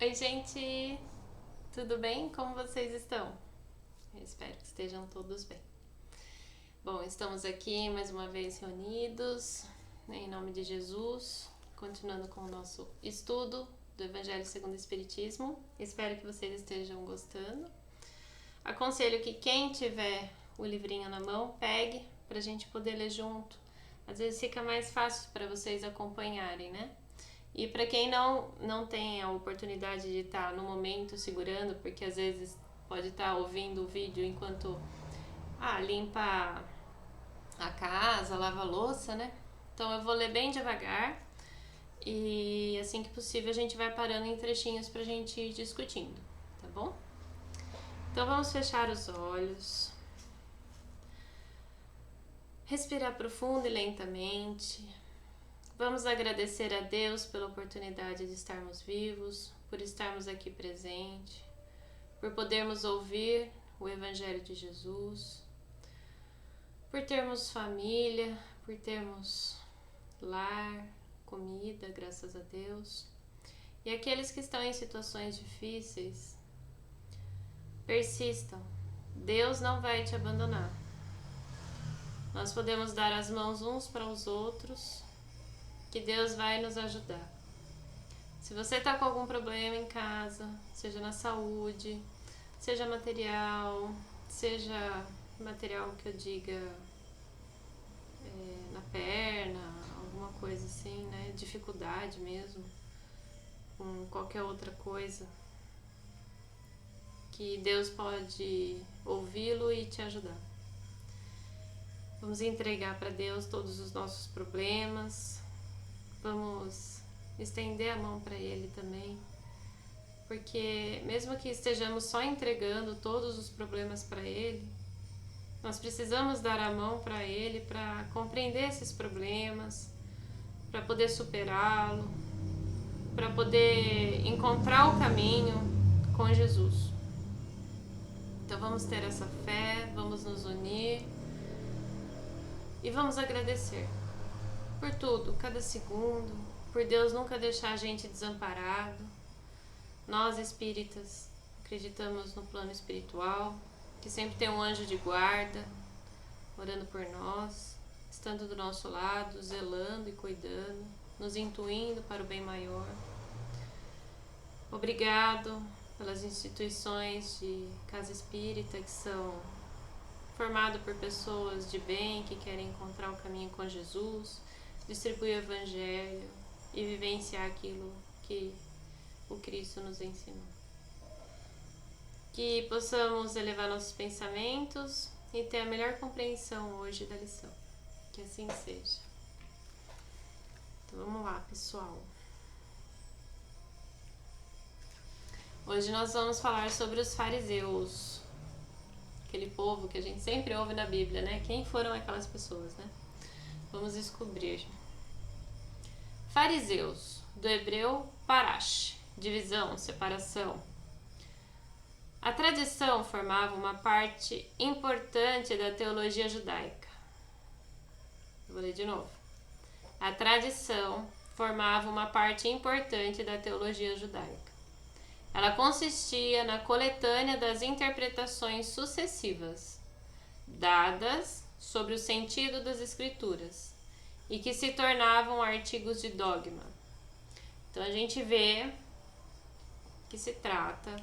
Oi, gente! Tudo bem? Como vocês estão? Eu espero que estejam todos bem. Bom, estamos aqui mais uma vez reunidos, em nome de Jesus, continuando com o nosso estudo do Evangelho segundo o Espiritismo. Espero que vocês estejam gostando. Aconselho que quem tiver o livrinho na mão, pegue para a gente poder ler junto. Às vezes fica mais fácil para vocês acompanharem, né? E para quem não tem a oportunidade de estar no momento segurando, porque às vezes pode estar ouvindo o vídeo enquanto limpa a casa, lava a louça, né? Então eu vou ler bem devagar e assim que possível a gente vai parando em trechinhos pra gente ir discutindo, tá bom? Então vamos fechar os olhos, respirar profundo e lentamente. Vamos agradecer a Deus pela oportunidade de estarmos vivos, por estarmos aqui presentes, por podermos ouvir o Evangelho de Jesus, por termos família, por termos lar, comida, graças a Deus. E aqueles que estão em situações difíceis, persistam. Deus não vai te abandonar. Nós podemos dar as mãos uns para os outros, que Deus vai nos ajudar. Se você está com algum problema em casa, seja na saúde, seja material, seja material que eu diga na perna, alguma coisa assim, né? Dificuldade mesmo, com qualquer outra coisa, que Deus pode ouvi-lo e te ajudar. Vamos entregar para Deus todos os nossos problemas, vamos estender a mão para Ele também, porque mesmo que estejamos só entregando todos os problemas para Ele, nós precisamos dar a mão para Ele para compreender esses problemas, para poder superá-lo, para poder encontrar o caminho com Jesus. Então vamos ter essa fé, vamos nos unir e vamos agradecer por tudo, cada segundo, por Deus nunca deixar a gente desamparado. Nós espíritas acreditamos no plano espiritual, que sempre tem um anjo de guarda, orando por nós, estando do nosso lado, zelando e cuidando, nos intuindo para o bem maior. Obrigado pelas instituições de casa espírita que são formadas por pessoas de bem que querem encontrar o caminho com Jesus, distribuir o Evangelho e vivenciar aquilo que o Cristo nos ensinou. Que possamos elevar nossos pensamentos e ter a melhor compreensão hoje da lição. Que assim seja. Então vamos lá, pessoal. Hoje nós vamos falar sobre os fariseus. Aquele povo que a gente sempre ouve na Bíblia, né? Quem foram aquelas pessoas, né? Vamos descobrir. Fariseus, do hebreu parash, divisão, separação. A tradição formava uma parte importante da teologia judaica. Vou ler de novo. A tradição formava uma parte importante da teologia judaica. Ela consistia na coletânea das interpretações sucessivas, dadas sobre o sentido das Escrituras, e que se tornavam artigos de dogma. Então a gente vê que se trata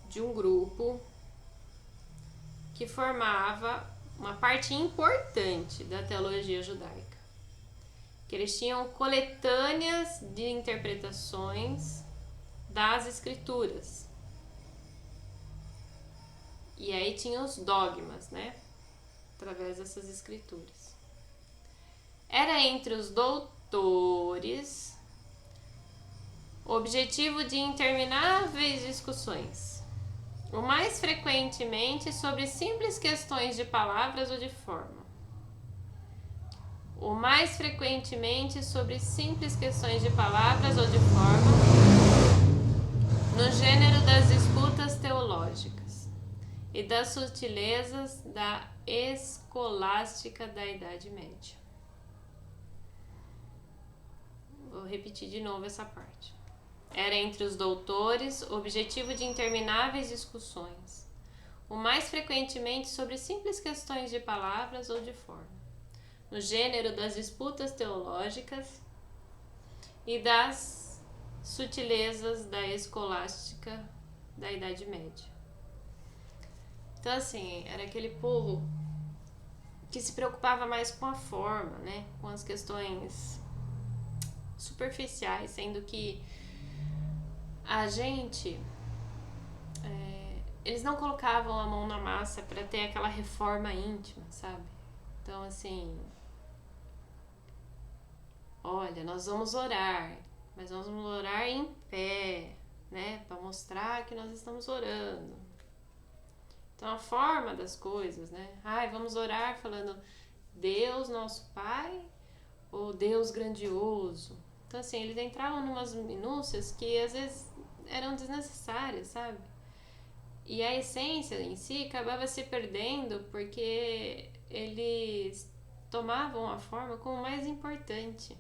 de um grupo que formava uma parte importante da teologia judaica. Que eles tinham coletâneas de interpretações das Escrituras. E aí tinha os dogmas, né? Através dessas Escrituras. Era entre os doutores o objetivo de intermináveis discussões, o mais frequentemente sobre simples questões de palavras ou de forma. No gênero das disputas teológicas e das sutilezas da escolástica da Idade Média. Vou repetir de novo essa parte. Era entre os doutores objetivo de intermináveis discussões, o mais frequentemente sobre simples questões de palavras ou de forma, no gênero das disputas teológicas e das sutilezas da escolástica da Idade Média. Então, assim, era aquele povo que se preocupava mais com a forma, né? Com as questões superficiais, sendo que a gente... eles não colocavam a mão na massa para ter aquela reforma íntima, sabe? Então, assim... Olha, nós vamos orar, mas nós vamos orar em pé, né? Para mostrar que nós estamos orando. Então, a forma das coisas, né? Vamos orar falando Deus, nosso Pai, ou Deus grandioso. Então, assim, eles entravam em umas minúcias que às vezes eram desnecessárias, sabe? E a essência em si acabava se perdendo porque eles tomavam a forma como mais importante.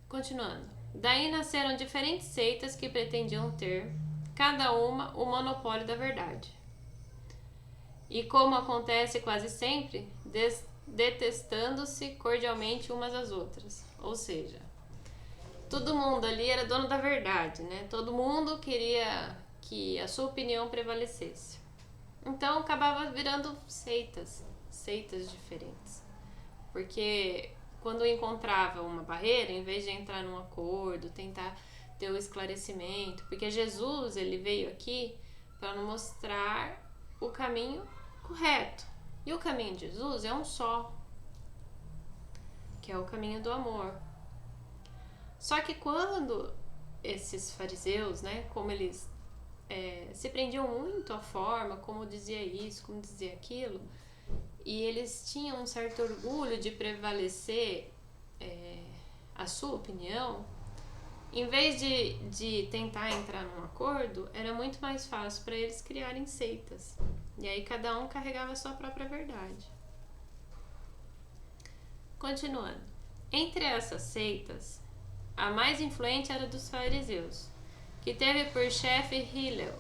Continuando. Daí nasceram diferentes seitas que pretendiam ter, cada uma, o monopólio da verdade. E como acontece quase sempre, detestando-se cordialmente umas às outras. Ou seja, todo mundo ali era dono da verdade, né? Todo mundo queria que a sua opinião prevalecesse. Então acabava virando seitas diferentes. Porque quando encontrava uma barreira, em vez de entrar num acordo, tentar ter o esclarecimento, porque Jesus, ele veio aqui para nos mostrar o caminho correto. E o caminho de Jesus é um só, que é o caminho do amor. Só que quando esses fariseus, né, como eles se prendiam muito à forma, como dizia isso, como dizia aquilo, e eles tinham um certo orgulho de prevalecer a sua opinião, em vez de tentar entrar num acordo, era muito mais fácil para eles criarem seitas. E aí cada um carregava a sua própria verdade. Continuando. Entre essas seitas, a mais influente era dos fariseus, que teve por chefe Hillel,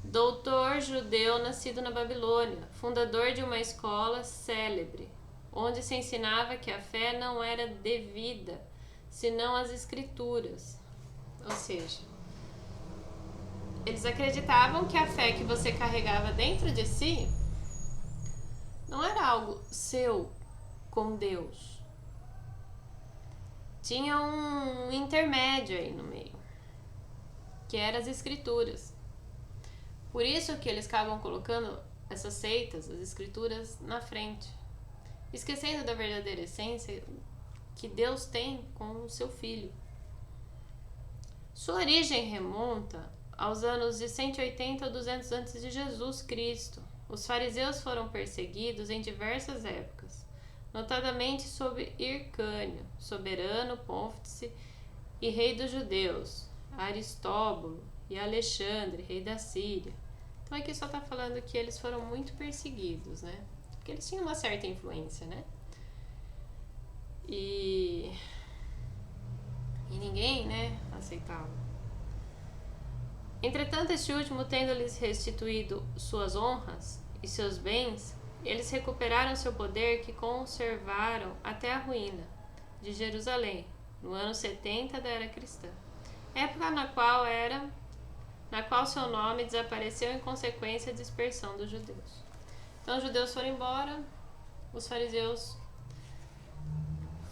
doutor judeu nascido na Babilônia, fundador de uma escola célebre, onde se ensinava que a fé não era devida, senão as escrituras. Ou seja, eles acreditavam que a fé que você carregava dentro de si não era algo seu com Deus. Tinha um intermédio aí no meio, que eram as escrituras. Por isso que eles acabam colocando essas seitas, as escrituras, na frente, esquecendo da verdadeira essência que Deus tem com o seu Filho. Sua origem remonta aos anos de 180 a 200 a.C. de Jesus Cristo. Os fariseus foram perseguidos em diversas épocas, notadamente sob Hircânio, soberano pontífice e rei dos judeus, Aristóbulo e Alexandre, rei da Síria. Então aqui só está falando que eles foram muito perseguidos, né? Porque eles tinham uma certa influência, né? E ninguém, né, aceitava. Entretanto, este último, tendo-lhes restituído suas honras e seus bens, eles recuperaram seu poder, que conservaram até a ruína de Jerusalém, no ano 70 da era cristã, época na qual seu nome desapareceu em consequência da dispersão dos judeus. Então os judeus foram embora, os fariseus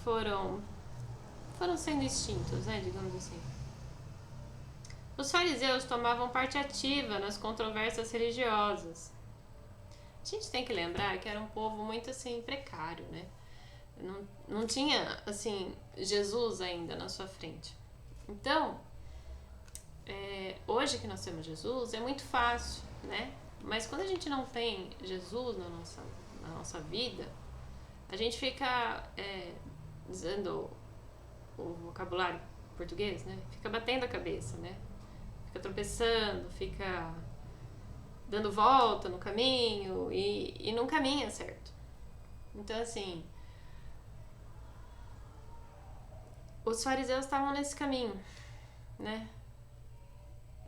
foram sendo extintos, né, digamos assim. Os fariseus tomavam parte ativa nas controvérsias religiosas. A gente tem que lembrar que era um povo muito assim precário, né? Não tinha assim Jesus ainda na sua frente. Então, hoje que nós temos Jesus é muito fácil, né? Mas quando a gente não tem Jesus na nossa vida, a gente fica dizendo o vocabulário português, né? Fica batendo a cabeça, né? Fica tropeçando, fica dando volta no caminho e não caminha certo. Então, assim, Os fariseus estavam nesse caminho, né?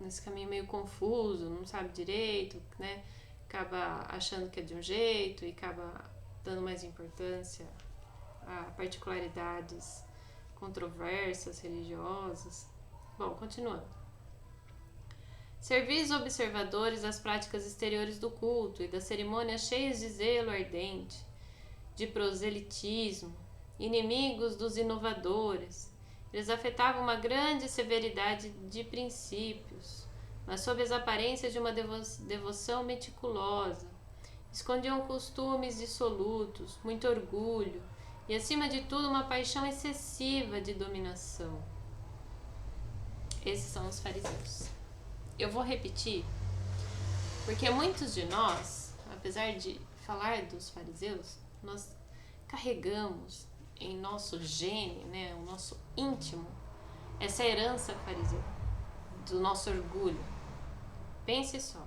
Nesse caminho meio confuso, não sabe direito, né? Acaba achando que é de um jeito e acaba dando mais importância a particularidades controversas, religiosas. Bom, continuando. Servis observadores das práticas exteriores do culto e das cerimônias cheios de zelo ardente, de proselitismo, inimigos dos inovadores. Eles afetavam uma grande severidade de princípios, mas sob as aparências de uma devoção meticulosa. Escondiam costumes dissolutos, muito orgulho e, acima de tudo, uma paixão excessiva de dominação. Esses são os fariseus. Eu vou repetir, porque muitos de nós, apesar de falar dos fariseus, nós carregamos em nosso gene, né, o nosso íntimo, essa herança fariseu, do nosso orgulho. Pense só.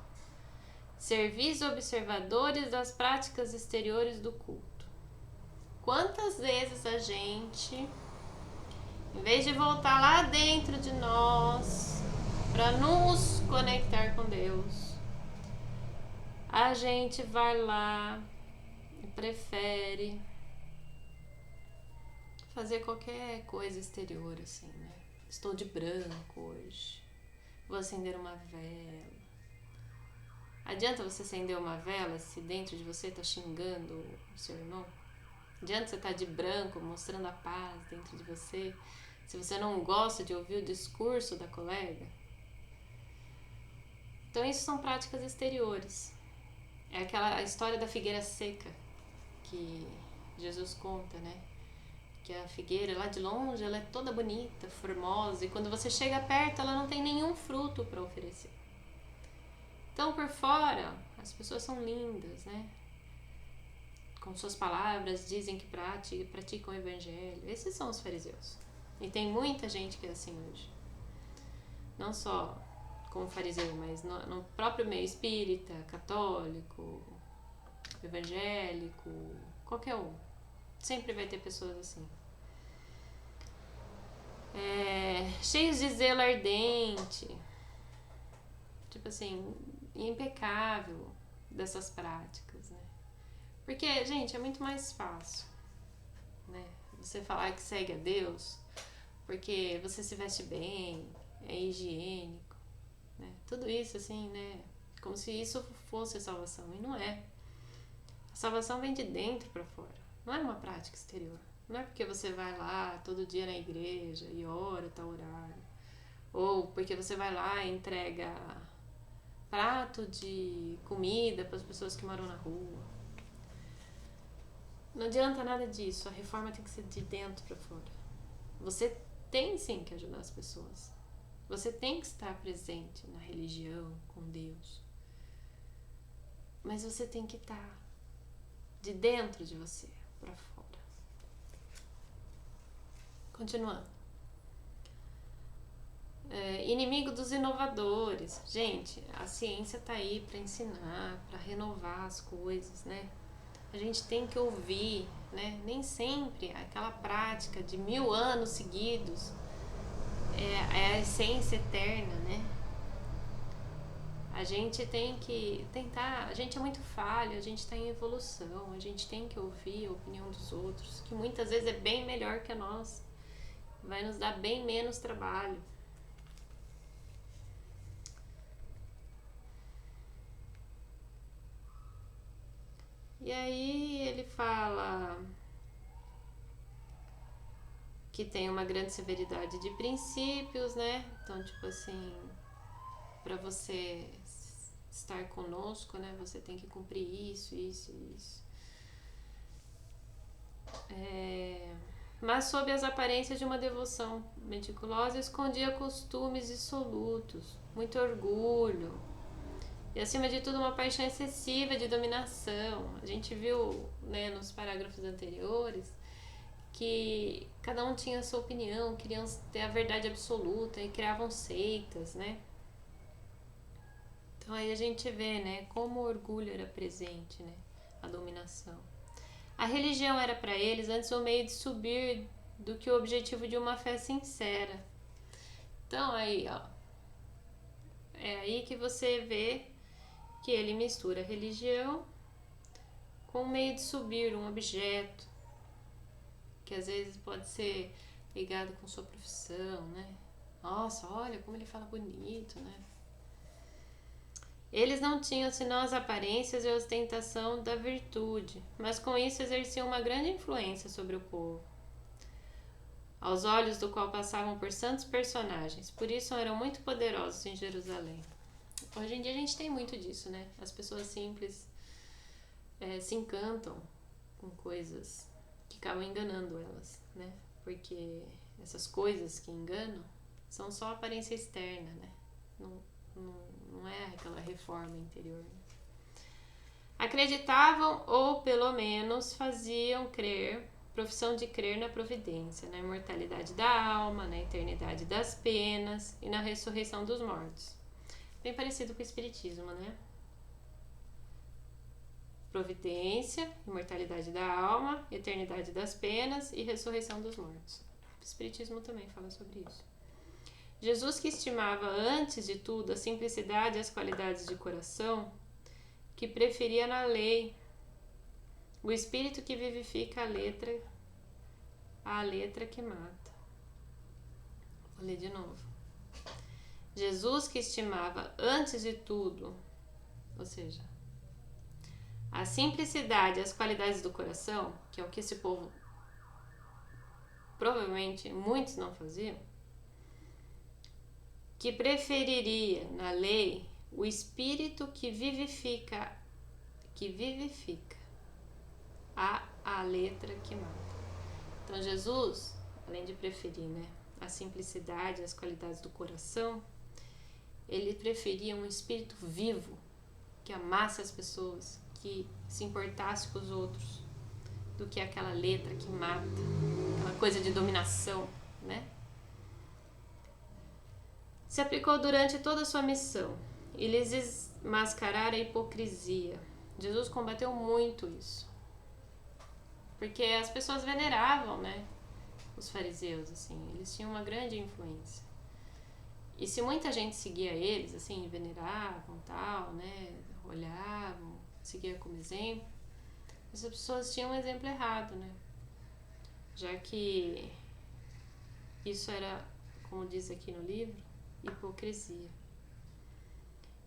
Servis observadores das práticas exteriores do culto. Quantas vezes a gente, em vez de voltar lá dentro de nós para nos conectar com Deus, a gente vai lá e prefere fazer qualquer coisa exterior, assim, né? Estou de branco hoje, vou acender uma vela. Adianta você acender uma vela se dentro de você está xingando o seu irmão? Adianta você estar de branco, mostrando a paz dentro de você, se você não gosta de ouvir o discurso da colega? Então isso são práticas exteriores. É aquela história da figueira seca que Jesus conta, né? Que a figueira lá de longe, ela é toda bonita, formosa, e quando você chega perto, ela não tem nenhum fruto para oferecer. Então, por fora, as pessoas são lindas, né? Com suas palavras, dizem que praticam o evangelho. Esses são os fariseus. E tem muita gente que é assim hoje. Não só como fariseu, mas no próprio meio espírita, católico, evangélico, qualquer um. Sempre vai ter pessoas assim. Cheios de zelo ardente. Tipo assim, impecável dessas práticas, né? Porque, gente, é muito mais fácil, né? Você falar que segue a Deus porque você se veste bem, é higiênico, né? Tudo isso, assim, né? Como se isso fosse a salvação. E não é. A salvação vem de dentro para fora. Não é uma prática exterior. Não é porque você vai lá todo dia na igreja e ora tal horário. Ou porque você vai lá e entrega prato de comida para as pessoas que moram na rua. Não adianta nada disso. A reforma tem que ser de dentro para fora. Você tem sim que ajudar as pessoas. Você tem que estar presente na religião, com Deus. Mas você tem que estar de dentro de você para fora. Continuando. Inimigo dos inovadores. Gente, a ciência tá aí para ensinar, para renovar as coisas, né? A gente tem que ouvir, né? Nem sempre aquela prática de 1000 anos seguidos é a essência eterna, né? A gente tem que tentar, a gente é muito falho, a gente está em evolução, a gente tem que ouvir a opinião dos outros, que muitas vezes é bem melhor que a nossa, vai nos dar bem menos trabalho. E aí ele fala que tem uma grande severidade de princípios, né? Então, tipo assim, para você estar conosco, né? Você tem que cumprir isso. Mas sob as aparências de uma devoção meticulosa, escondia costumes dissolutos, muito orgulho. E, acima de tudo, uma paixão excessiva de dominação. A gente viu, né, nos parágrafos anteriores que cada um tinha a sua opinião, queriam ter a verdade absoluta e criavam seitas, né? Então aí a gente vê, né, como o orgulho era presente, né? A dominação. A religião era para eles antes o meio de subir do que o objetivo de uma fé sincera. Então aí, ó, é aí que você vê que ele mistura religião com o meio de subir um objeto, que às vezes pode ser ligado com sua profissão, né? Nossa, olha como ele fala bonito, né? Eles não tinham senão as aparências e a ostentação da virtude, mas com isso exerciam uma grande influência sobre o povo, aos olhos do qual passavam por santos personagens. Por isso eram muito poderosos em Jerusalém. Hoje em dia a gente tem muito disso, né? As pessoas simples se encantam com coisas que acabam enganando elas, né? Porque essas coisas que enganam são só aparência externa, né? Não é aquela reforma interior. Acreditavam, ou pelo menos faziam crer, profissão de crer na providência, na imortalidade da alma, na eternidade das penas e na ressurreição dos mortos. Bem parecido com o espiritismo, né? Providência, imortalidade da alma, eternidade das penas e ressurreição dos mortos. O espiritismo também fala sobre isso. Jesus, que estimava antes de tudo a simplicidade e as qualidades de coração, que preferia na lei o espírito que vivifica a letra que mata. Vou ler de novo. Jesus, que estimava antes de tudo, ou seja, a simplicidade e as qualidades do coração, que é o que esse povo provavelmente muitos não faziam, que preferiria na lei o espírito que vivifica a letra que mata. Então Jesus, além de preferir, né, a simplicidade, as qualidades do coração, ele preferia um espírito vivo, que amasse as pessoas, que se importasse com os outros, do que aquela letra que mata, aquela coisa de dominação, né? Se aplicou durante toda a sua missão e lhes desmascarar a hipocrisia. Jesus combateu muito isso, porque as pessoas veneravam, né, os fariseus, assim, eles tinham uma grande influência. E se muita gente seguia eles, assim, veneravam, tal, né, olhavam, seguia como exemplo, essas pessoas tinham um exemplo errado, né? Já que isso era, como diz aqui no livro, hipocrisia.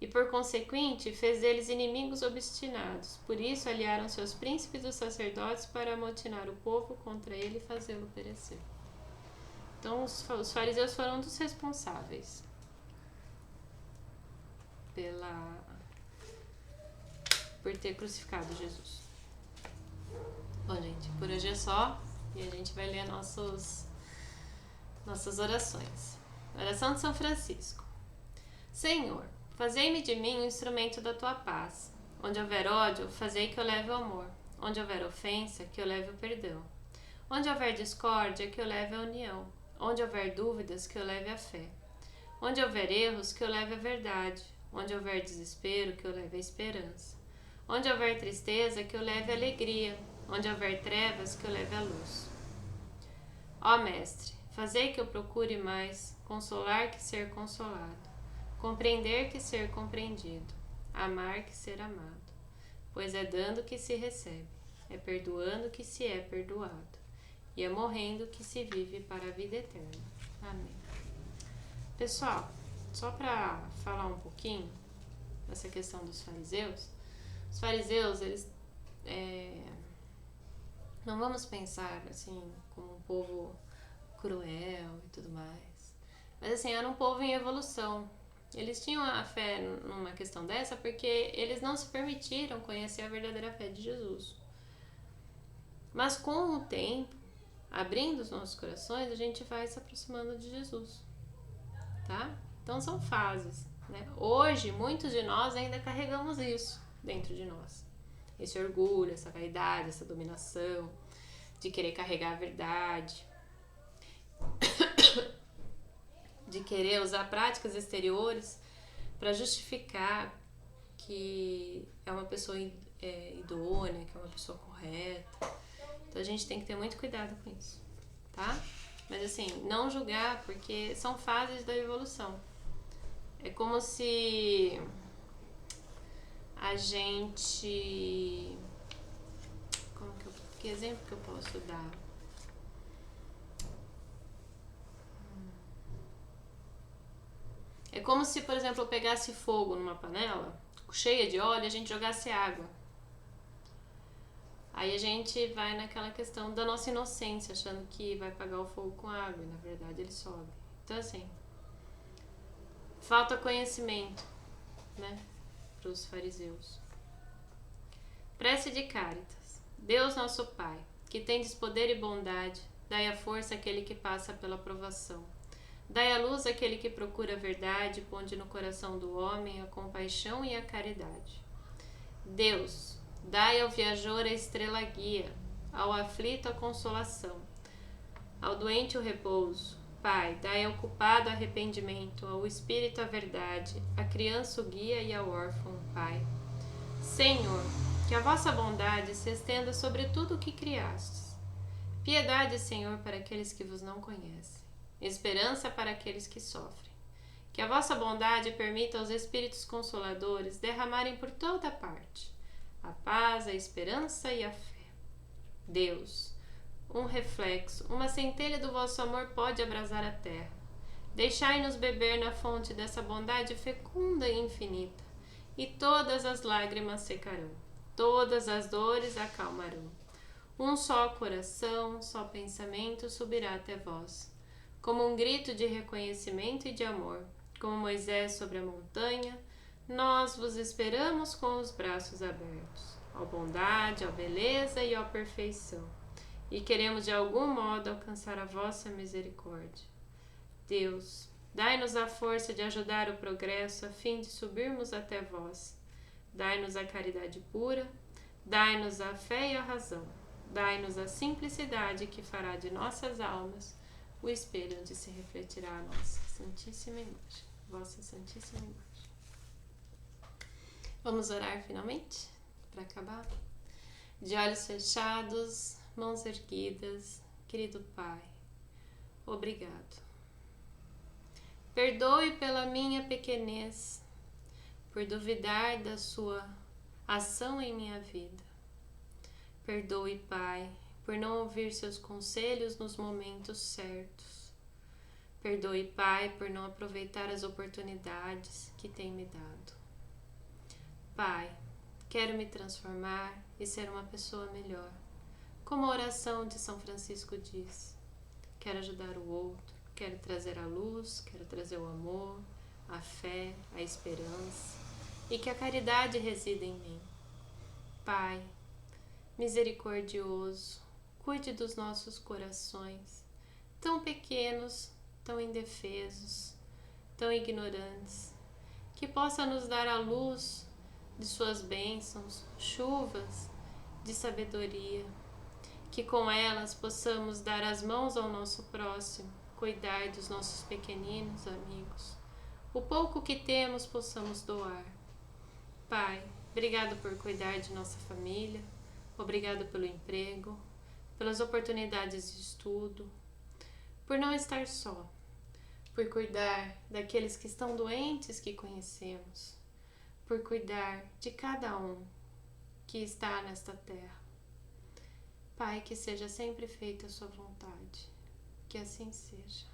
E por consequente fez deles inimigos obstinados. Por isso aliaram-se aos príncipes dos sacerdotes para amotinar o povo contra ele e fazê-lo perecer. Então os fariseus foram um dos responsáveis por ter crucificado Jesus. Bom, gente, por hoje é só e a gente vai ler nossas orações. Oração de São Francisco. Senhor, fazei-me de mim um instrumento da tua paz. Onde houver ódio, fazei que eu leve o amor. Onde houver ofensa, que eu leve o perdão. Onde houver discórdia, que eu leve a união. Onde houver dúvidas, que eu leve a fé. Onde houver erros, que eu leve a verdade. Onde houver desespero, que eu leve a esperança. Onde houver tristeza, que eu leve a alegria. Onde houver trevas, que eu leve a luz. Ó Mestre, fazei que eu procure mais consolar que ser consolado, compreender que ser compreendido, amar que ser amado, pois é dando que se recebe, é perdoando que se é perdoado, e é morrendo que se vive para a vida eterna. Amém. Pessoal, só para falar um pouquinho dessa questão dos fariseus, os fariseus, eles não vamos pensar assim como um povo cruel e tudo mais, mas assim, era um povo em evolução. Eles tinham a fé numa questão dessa porque eles não se permitiram conhecer a verdadeira fé de Jesus. Mas com o tempo, abrindo os nossos corações, a gente vai se aproximando de Jesus, tá? Então são fases, né? Hoje, muitos de nós ainda carregamos isso dentro de nós. Esse orgulho, essa vaidade, essa dominação, de querer carregar a verdade, de querer usar práticas exteriores para justificar que é uma pessoa idônea, que é uma pessoa correta. Então a gente tem que ter muito cuidado com isso, tá? Mas assim, não julgar, porque são fases da evolução. É como se a gente... Que exemplo que eu posso dar? É como se, por exemplo, eu pegasse fogo numa panela cheia de óleo e a gente jogasse água. Aí a gente vai naquela questão da nossa inocência, achando que vai apagar o fogo com água, e na verdade ele sobe. Então assim, falta conhecimento, né, para os fariseus. Prece de Cáritas. Deus nosso Pai, que tendes poder e bondade, dai a força àquele que passa pela provação. Dai a luz àquele que procura a verdade, ponde no coração do homem a compaixão e a caridade. Deus, dai ao viajor a estrela guia, ao aflito a consolação, ao doente o repouso. Pai, dai ao culpado arrependimento, ao espírito a verdade, à criança o guia e ao órfão o Pai. Senhor, que a vossa bondade se estenda sobre tudo o que criastes. Piedade, Senhor, para aqueles que vos não conhecem. Esperança para aqueles que sofrem. Que a vossa bondade permita aos Espíritos Consoladores derramarem por toda parte a paz, a esperança e a fé. Deus, um reflexo, uma centelha do vosso amor pode abrasar a terra. Deixai-nos beber na fonte dessa bondade fecunda e infinita, e todas as lágrimas secarão, todas as dores acalmarão. Um só coração, um só pensamento subirá até vós, como um grito de reconhecimento e de amor, como Moisés sobre a montanha, nós vos esperamos com os braços abertos, ó bondade, ó beleza e ó perfeição, e queremos de algum modo alcançar a vossa misericórdia. Deus, dai-nos a força de ajudar o progresso a fim de subirmos até vós. Dai-nos a caridade pura, dai-nos a fé e a razão, dai-nos a simplicidade que fará de nossas almas o espelho onde se refletirá a nossa Santíssima Imagem, vossa Santíssima Imagem. Vamos orar finalmente, para acabar? De olhos fechados, mãos erguidas, querido Pai, obrigado. Perdoe pela minha pequenez, por duvidar da sua ação em minha vida. Perdoe, Pai, por não ouvir seus conselhos nos momentos certos. Perdoe, Pai, por não aproveitar as oportunidades que tem me dado. Pai, quero me transformar e ser uma pessoa melhor. Como a oração de São Francisco diz, quero ajudar o outro, quero trazer a luz, quero trazer o amor, a fé, a esperança e que a caridade resida em mim. Pai, misericordioso, cuide dos nossos corações, tão pequenos, tão indefesos, tão ignorantes, que possa nos dar a luz de suas bênçãos, chuvas de sabedoria, que com elas possamos dar as mãos ao nosso próximo, cuidar dos nossos pequeninos amigos. O pouco que temos possamos doar. Pai, obrigado por cuidar de nossa família, obrigado pelo emprego, pelas oportunidades de estudo, por não estar só, por cuidar daqueles que estão doentes que conhecemos, por cuidar de cada um que está nesta terra. Pai, que seja sempre feita a sua vontade, que assim seja.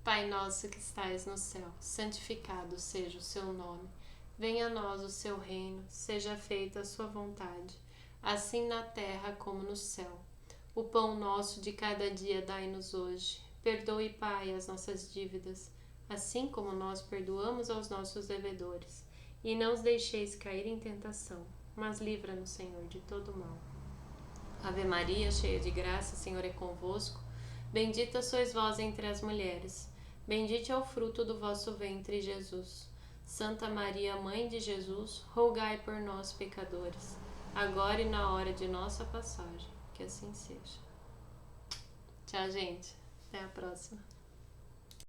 Pai nosso que estais no céu, santificado seja o seu nome. Venha a nós o seu reino, seja feita a sua vontade, assim na terra como no céu. O pão nosso de cada dia dai-nos hoje. Perdoe, Pai, as nossas dívidas, assim como nós perdoamos aos nossos devedores. E não os deixeis cair em tentação, mas livra-nos, Senhor, de todo mal. Ave Maria, cheia de graça, o Senhor é convosco. Bendita sois vós entre as mulheres. Bendito é o fruto do vosso ventre, Jesus. Santa Maria, Mãe de Jesus, rogai por nós, pecadores, agora e na hora de nossa passagem. Que assim seja. Tchau, gente. Até a próxima.